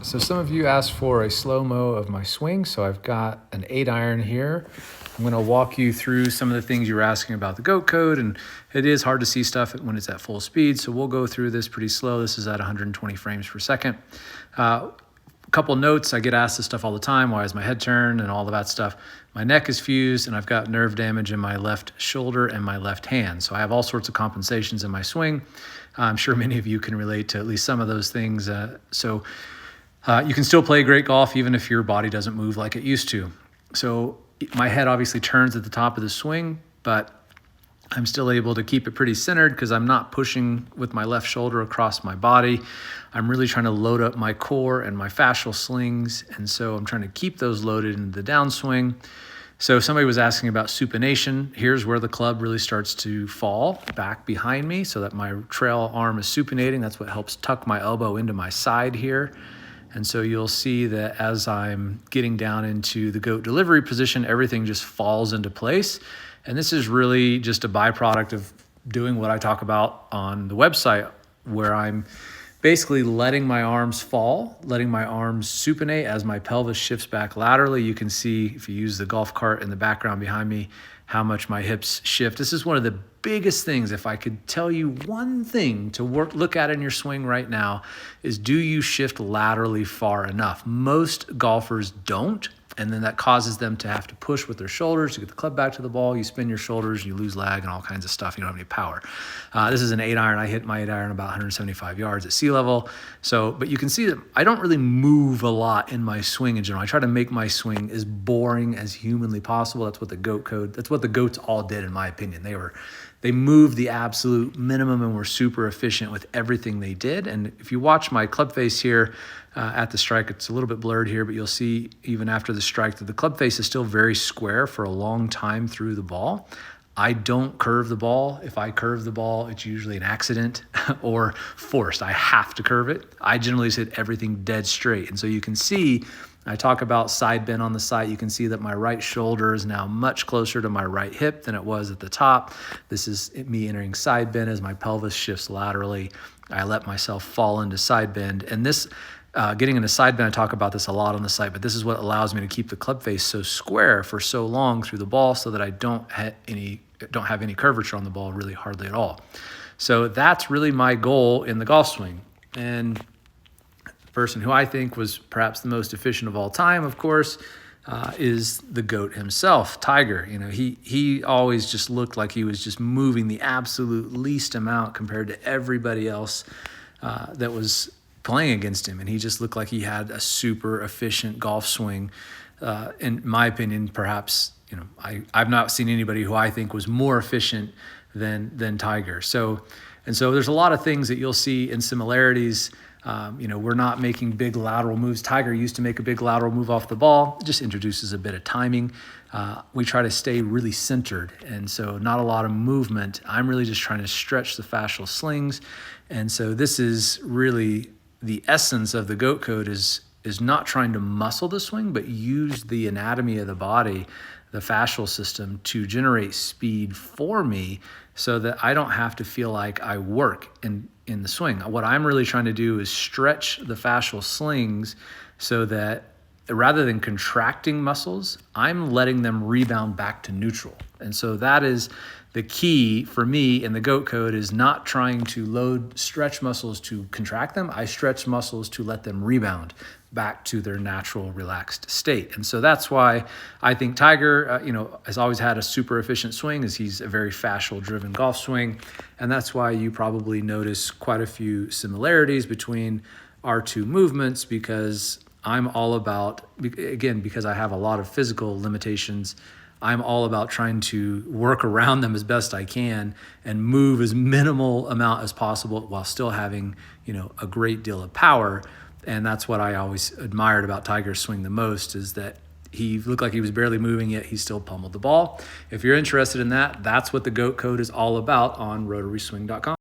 So some of you asked for a slow-mo of my swing, so I've got an 8-iron here. I'm gonna walk you through some of the things you were asking about the goat code, and it is hard to see stuff when it's at full speed, so we'll go through this pretty slow. This is at 120 frames per second. A couple notes, I get asked this stuff all the time. Why is my head turned and all of that stuff? My neck is fused and I've got nerve damage in my left shoulder and my left hand. So I have all sorts of compensations in my swing. I'm sure many of you can relate to at least some of those things. You can still play great golf even if your body doesn't move like it used to. So my head obviously turns at the top of the swing, but I'm still able to keep it pretty centered because I'm not pushing with my left shoulder across my body. I'm really trying to load up my core and my fascial slings, and so I'm trying to keep those loaded into the downswing. So somebody was asking about supination. Here's where the club really starts to fall back behind me so that my trail arm is supinating. That's what helps tuck my elbow into my side here. And so you'll see that as I'm getting down into the goat delivery position, everything just falls into place. And this is really just a byproduct of doing what I talk about on the website, where I'm basically letting my arms fall, letting my arms supinate as my pelvis shifts back laterally. You can see, if you use the golf cart in the background behind me, how much my hips shift. This is one of the biggest things. If I could tell you one thing to look at in your swing right now, is do you shift laterally far enough? Most golfers don't, and then that causes them to have to push with their shoulders to get the club back to the ball. You spin your shoulders, you lose lag and all kinds of stuff. You don't have any power. This is an 8-iron. I hit my 8-iron about 175 yards at sea level. But you can see that I don't really move a lot in my swing in general. I try to make my swing as boring as humanly possible. That's what the goat code, that's what the goats all did, in my opinion. They moved the absolute minimum and were super efficient with everything they did. And if you watch my club face here at the strike, it's a little bit blurred here, but you'll see even after the strike that the club face is still very square for a long time through the ball. I don't curve the ball. If I curve the ball, it's usually an accident or forced. I have to curve it. I generally just hit everything dead straight. And so you can see, I talk about side bend on the site. You can see that my right shoulder is now much closer to my right hip than it was at the top. This is me entering side bend as my pelvis shifts laterally. I let myself fall into side bend. And this, getting into side bend, I talk about this a lot on the site, but this is what allows me to keep the club face so square for so long through the ball so that I don't have any curvature on the ball, really hardly at all. So that's really my goal in the golf swing. And person who I think was perhaps the most efficient of all time, of course, is the GOAT himself, Tiger. You know, he always just looked like he was just moving the absolute least amount compared to everybody else that was playing against him. And he just looked like he had a super efficient golf swing. In my opinion, perhaps, you know, I've not seen anybody who I think was more efficient than Tiger. So there's a lot of things that you'll see in similarities. We're not making big lateral moves. Tiger used to make a big lateral move off the ball. It just introduces a bit of timing. We try to stay really centered, and so not a lot of movement. I'm really just trying to stretch the fascial slings. And so this is really the essence of the GOAT code, is not trying to muscle the swing, but use the anatomy of the body, the fascial system, to generate speed for me so that I don't have to feel like I work in the swing. What I'm really trying to do is stretch the fascial slings so that rather than contracting muscles, I'm letting them rebound back to neutral. And so that is the key for me in the GOAT code, is not trying to stretch muscles to contract them. I stretch muscles to let them rebound back to their natural relaxed state. And so that's why I think Tiger, has always had a super efficient swing, as he's a very fascial driven golf swing. And that's why you probably notice quite a few similarities between our two movements, because I'm all about, again, because I have a lot of physical limitations, I'm all about trying to work around them as best I can and move as minimal amount as possible while still having, a great deal of power. And that's what I always admired about Tiger's swing the most, is that he looked like he was barely moving, yet he still pummeled the ball. If you're interested in that, that's what the GOAT code is all about on RotarySwing.com.